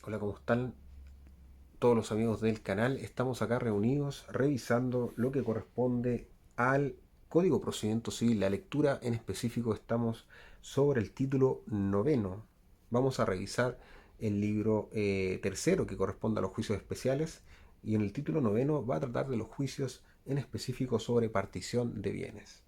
Hola, ¿cómo están todos los amigos del canal? Estamos acá reunidos revisando lo que corresponde al Código de Procedimiento Civil. La lectura en específico estamos sobre el título noveno. Vamos a revisar el libro tercero que corresponde a los juicios especiales y en el título noveno va a tratar de los juicios en específico sobre partición de bienes.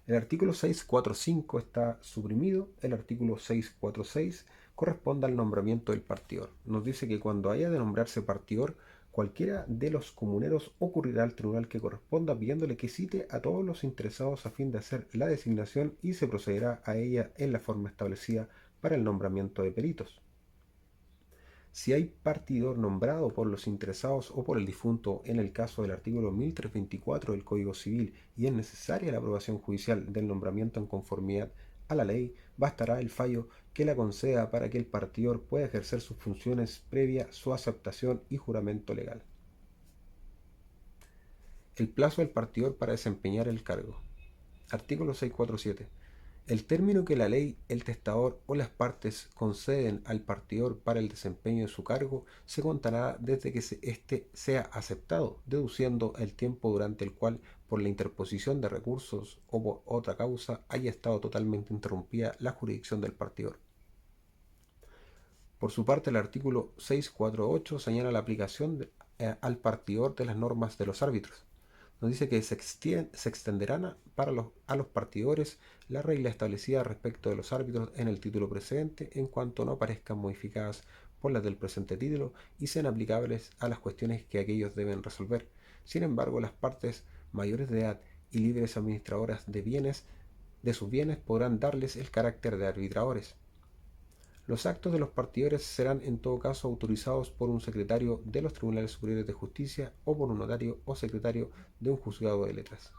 El artículo 645 está suprimido. El artículo 646 corresponde al nombramiento del partidor. Nos dice que cuando haya de nombrarse partidor, cualquiera de los comuneros ocurrirá al tribunal que corresponda pidiéndole que cite a todos los interesados a fin de hacer la designación y se procederá a ella en la forma establecida para el nombramiento de peritos. Si hay partidor nombrado por los interesados o por el difunto en el caso del artículo 1324 del Código Civil y es necesaria la aprobación judicial del nombramiento en conformidad a la ley, bastará el fallo que la conceda para que el partidor pueda ejercer sus funciones previa su aceptación y juramento legal. El plazo del partidor para desempeñar el cargo. Artículo 647. El término que la ley, el testador o las partes conceden al partidor para el desempeño de su cargo se contará desde que éste sea aceptado, deduciendo el tiempo durante el cual, por la interposición de recursos o por otra causa, haya estado totalmente interrumpida la jurisdicción del partidor. Por su parte, el artículo 648 señala la aplicación al partidor de las normas de los árbitros. Nos dice que se extenderán a los partidores las reglas establecidas respecto de los árbitros en el título precedente en cuanto no parezcan modificadas por las del presente título y sean aplicables a las cuestiones que aquellos deben resolver. Sin embargo, las partes mayores de edad y libres administradoras de sus bienes podrán darles el carácter de arbitradores. Los actos de los partidores serán en todo caso autorizados por un secretario de los Tribunales Superiores de Justicia o por un notario o secretario de un juzgado de letras.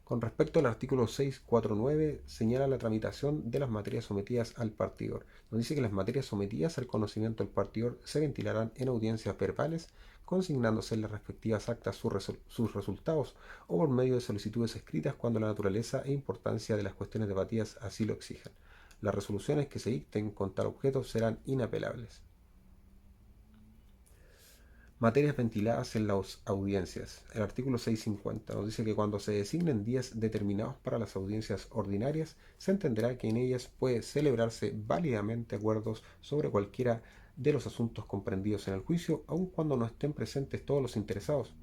Con respecto al artículo 649, señala la tramitación de las materias sometidas al partidor. Nos dice que las materias sometidas al conocimiento del partidor se ventilarán en audiencias verbales, consignándose en las respectivas actas sus resultados o por medio de solicitudes escritas cuando la naturaleza e importancia de las cuestiones debatidas así lo exijan. Las resoluciones que se dicten con tal objeto serán inapelables. Materias ventiladas en las audiencias. El artículo 650 nos dice que cuando se designen días determinados para las audiencias ordinarias, se entenderá que en ellas puede celebrarse válidamente acuerdos sobre cualquiera de los asuntos comprendidos en el juicio, aun cuando no estén presentes todos los interesados,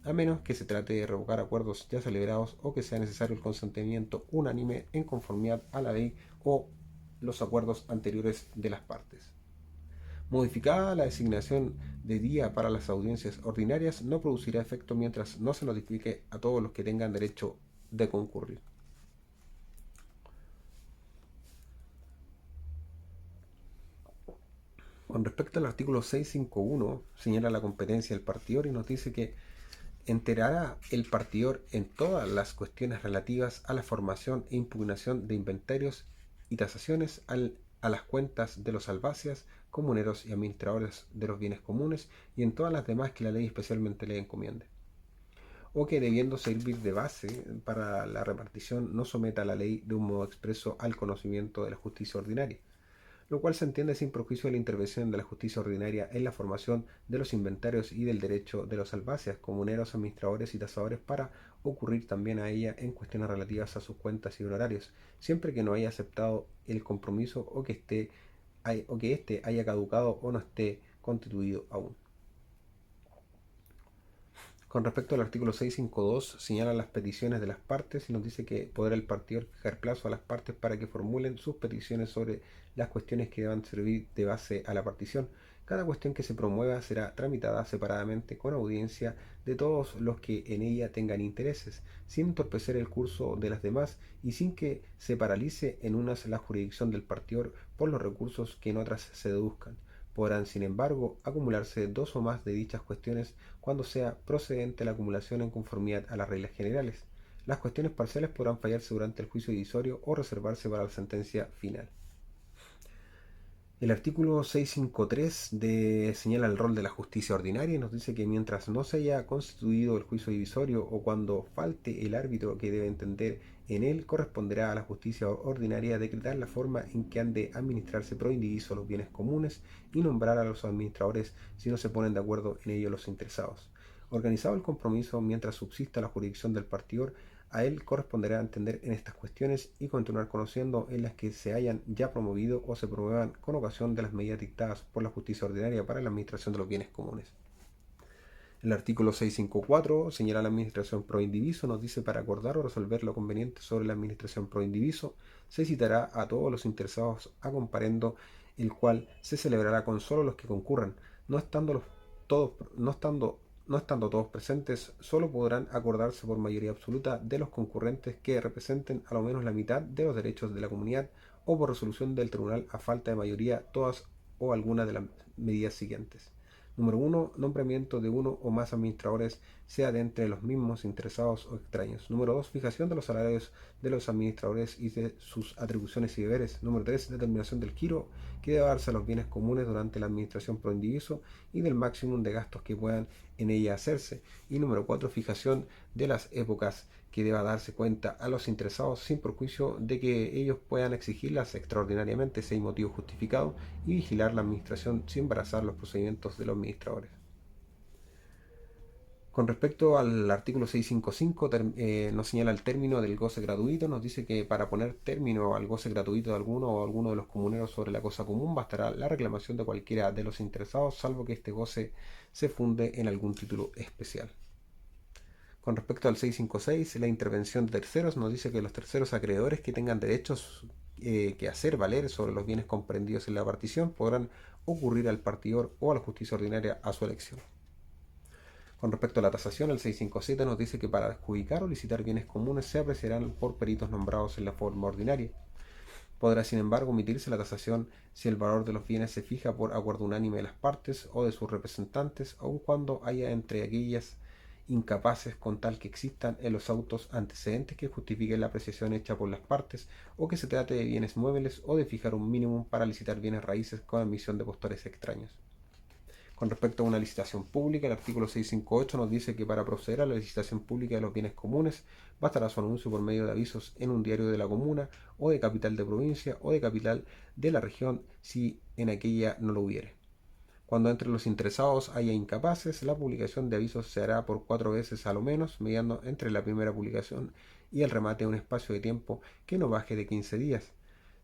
a menos que se trate de revocar acuerdos ya celebrados o que sea necesario el consentimiento unánime en conformidad a la ley o los acuerdos anteriores de las partes. Modificada la designación de día para las audiencias ordinarias, no producirá efecto mientras no se notifique a todos los que tengan derecho de concurrir. Con respecto al artículo 651, señala la competencia del partidor y nos dice que enterará el partidor en todas las cuestiones relativas a la formación e impugnación de inventarios y tasaciones a las cuentas de los albacias, comuneros y administradores de los bienes comunes y en todas las demás que la ley especialmente le encomiende. O que debiendo servir de base para la repartición no someta a la ley de un modo expreso al conocimiento de la justicia ordinaria, lo cual se entiende sin perjuicio de la intervención de la justicia ordinaria en la formación de los inventarios y del derecho de los albacias, comuneros, administradores y tasadores para ocurrir también a ella en cuestiones relativas a sus cuentas y honorarios, siempre que no haya aceptado el compromiso o que éste haya caducado o no esté constituido aún. Con respecto al artículo 652, señala las peticiones de las partes y nos dice que podrá el partidor fijar plazo a las partes para que formulen sus peticiones sobre las cuestiones que deban servir de base a la partición. Cada cuestión que se promueva será tramitada separadamente con audiencia de todos los que en ella tengan intereses, sin entorpecer el curso de las demás y sin que se paralice en unas la jurisdicción del partidor por los recursos que en otras se deduzcan. Podrán, sin embargo, acumularse dos o más de dichas cuestiones cuando sea procedente la acumulación en conformidad a las reglas generales. Las cuestiones parciales podrán fallarse durante el juicio divisorio o reservarse para la sentencia final. El artículo 653 señala el rol de la justicia ordinaria y nos dice que mientras no se haya constituido el juicio divisorio o cuando falte el árbitro que debe entender en él, corresponderá a la justicia ordinaria decretar la forma en que han de administrarse pro indiviso los bienes comunes y nombrar a los administradores si no se ponen de acuerdo en ello los interesados. Organizado el compromiso mientras subsista la jurisdicción del partidor, a él corresponderá entender en estas cuestiones y continuar conociendo en las que se hayan ya promovido o se promuevan con ocasión de las medidas dictadas por la justicia ordinaria para la administración de los bienes comunes. El artículo 654 señala la administración pro indiviso, nos dice para acordar o resolver lo conveniente sobre la administración pro indiviso, se citará a todos los interesados a comparendo, el cual se celebrará con solo los que concurran, no estando todos presentes, solo podrán acordarse por mayoría absoluta de los concurrentes que representen a lo menos la mitad de los derechos de la comunidad o por resolución del tribunal a falta de mayoría todas o alguna de las medidas siguientes. Número 1. Nombramiento de uno o más administradores, sea de entre los mismos interesados o extraños. Número 2. Fijación de los salarios de los administradores y de sus atribuciones y deberes. Número 3. Determinación del giro que debe darse a los bienes comunes durante la administración pro indiviso y del máximo de gastos que puedan en ella hacerse. Y número 4. Fijación de las épocas que deba darse cuenta a los interesados sin perjuicio de que ellos puedan exigirlas extraordinariamente si hay motivo justificado y vigilar la administración sin embarazar los procedimientos de los administradores. Con respecto al artículo 655, nos señala el término del goce gratuito, nos dice que para poner término al goce gratuito de alguno o alguno de los comuneros sobre la cosa común bastará la reclamación de cualquiera de los interesados, salvo que este goce se funde en algún título especial. Con respecto al 656, la intervención de terceros nos dice que los terceros acreedores que tengan derechos que hacer valer sobre los bienes comprendidos en la partición podrán ocurrir al partidor o a la justicia ordinaria a su elección. Con respecto a la tasación, el 657 nos dice que para adjudicar o licitar bienes comunes se apreciarán por peritos nombrados en la forma ordinaria. Podrá, sin embargo, omitirse la tasación si el valor de los bienes se fija por acuerdo unánime de las partes o de sus representantes, aun cuando haya entre aquellas incapaces con tal que existan en los autos antecedentes que justifiquen la apreciación hecha por las partes o que se trate de bienes muebles o de fijar un mínimo para licitar bienes raíces con admisión de postores extraños. Con respecto a una licitación pública, el artículo 658 nos dice que para proceder a la licitación pública de los bienes comunes bastará su anuncio por medio de avisos en un diario de la comuna o de capital de provincia o de capital de la región si en aquella no lo hubiere. Cuando entre los interesados haya incapaces, la publicación de avisos se hará por 4 veces a lo menos, mediando entre la primera publicación y el remate un espacio de tiempo que no baje de 15 días.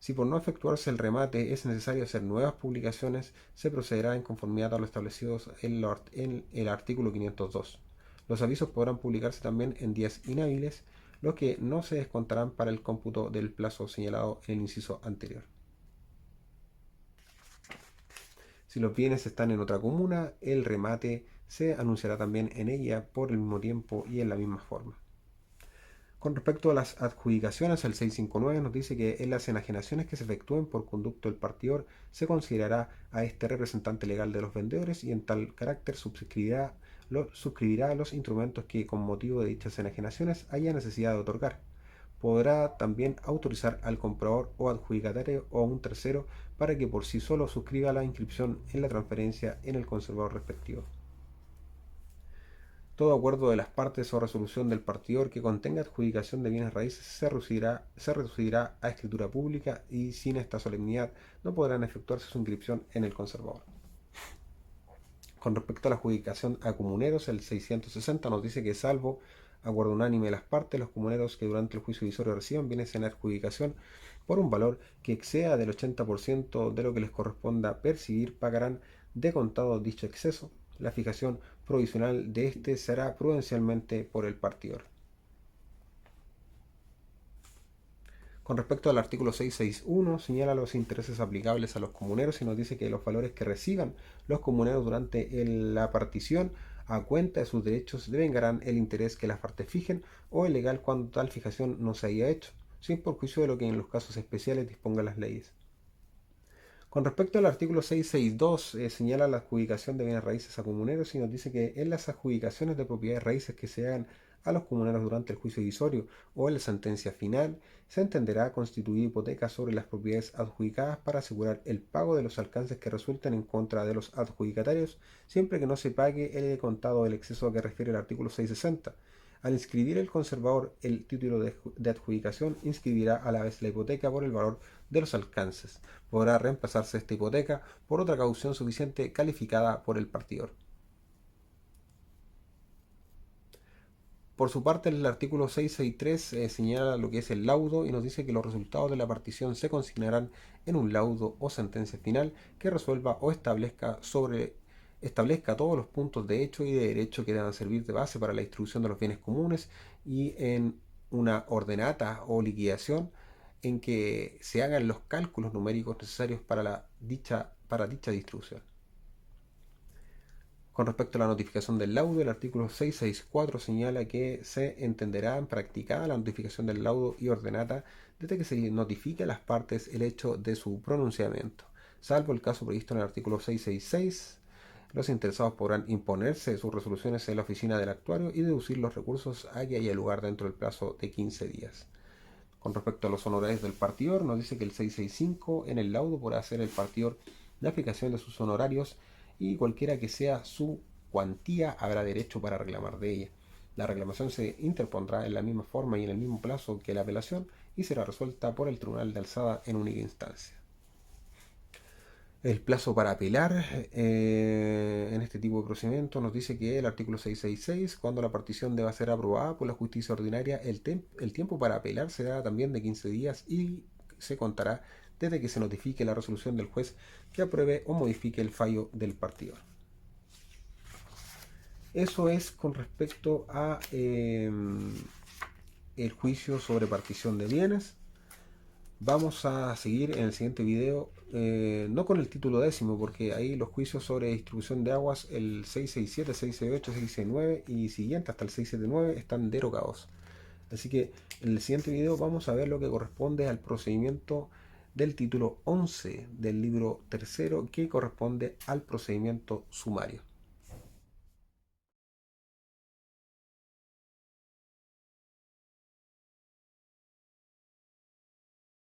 Si por no efectuarse el remate es necesario hacer nuevas publicaciones, se procederá en conformidad a lo establecido en el artículo 502. Los avisos podrán publicarse también en días inhábiles, los que no se descontarán para el cómputo del plazo señalado en el inciso anterior. Si los bienes están en otra comuna, el remate se anunciará también en ella por el mismo tiempo y en la misma forma. Con respecto a las adjudicaciones, el 659 nos dice que en las enajenaciones que se efectúen por conducto del partidor se considerará a este representante legal de los vendedores y en tal carácter suscribirá los instrumentos que con motivo de dichas enajenaciones haya necesidad de otorgar. Podrá también autorizar al comprador o adjudicatario o a un tercero para que por sí solo suscriba la inscripción en la transferencia en el conservador respectivo. Todo acuerdo de las partes o resolución del partidor que contenga adjudicación de bienes raíces se reducirá a escritura pública y sin esta solemnidad no podrán efectuarse su inscripción en el conservador. Con respecto a la adjudicación a comuneros, el 660 nos dice que salvo acuerdo unánime de las partes, los comuneros que durante el juicio divisorio reciban bienes en adjudicación por un valor que exceda del 80% de lo que les corresponda percibir pagarán de contado dicho exceso. La fijación provisional de este será prudencialmente por el partidor. Con respecto al artículo 661, señala los intereses aplicables a los comuneros y nos dice que los valores que reciban los comuneros durante la partición a cuenta de sus derechos devengarán el interés que las partes fijen o el legal cuando tal fijación no se haya hecho, sin perjuicio de lo que en los casos especiales dispongan las leyes. Con respecto al artículo 662, señala la adjudicación de bienes raíces a comuneros y nos dice que en las adjudicaciones de propiedades raíces que se hagan a los comuneros durante el juicio divisorio o en la sentencia final, se entenderá constituir hipoteca sobre las propiedades adjudicadas para asegurar el pago de los alcances que resulten en contra de los adjudicatarios, siempre que no se pague el contado del exceso a que refiere el artículo 660. Al inscribir el conservador el título de adjudicación, inscribirá a la vez la hipoteca por el valor de los alcances. Podrá reemplazarse esta hipoteca por otra caución suficiente calificada por el partidor. Por su parte, el artículo 663 señala lo que es el laudo y nos dice que los resultados de la partición se consignarán en un laudo o sentencia final que resuelva o establezca todos los puntos de hecho y de derecho que deban servir de base para la distribución de los bienes comunes y en una ordenata o liquidación en que se hagan los cálculos numéricos necesarios para dicha distribución. Con respecto a la notificación del laudo, el artículo 664 señala que se entenderá en practicada la notificación del laudo y ordenata desde que se notifique a las partes el hecho de su pronunciamiento. Salvo el caso previsto en el artículo 666, los interesados podrán imponerse sus resoluciones en la oficina del actuario y deducir los recursos a que haya lugar dentro del plazo de 15 días. Con respecto a los honorarios del partidor, nos dice que el 665 en el laudo podrá hacer el partidor la aplicación de sus honorarios y cualquiera que sea su cuantía habrá derecho para reclamar de ella. La reclamación se interpondrá en la misma forma y en el mismo plazo que la apelación y será resuelta por el Tribunal de Alzada en única instancia. El plazo para apelar en este tipo de procedimiento nos dice que el artículo 666, cuando la partición deba ser aprobada por la justicia ordinaria, el tiempo para apelar será también de 15 días y se contará desde que se notifique la resolución del juez que apruebe o modifique el fallo del partidor. Eso es con respecto a el juicio sobre partición de bienes. Vamos a seguir en el siguiente video, no con el título décimo, porque ahí los juicios sobre distribución de aguas, el 667, 668, 669 y siguiente hasta el 679 están derogados. Así que en el siguiente video vamos a ver lo que corresponde al procedimiento del título 11 del libro tercero, que corresponde al procedimiento sumario.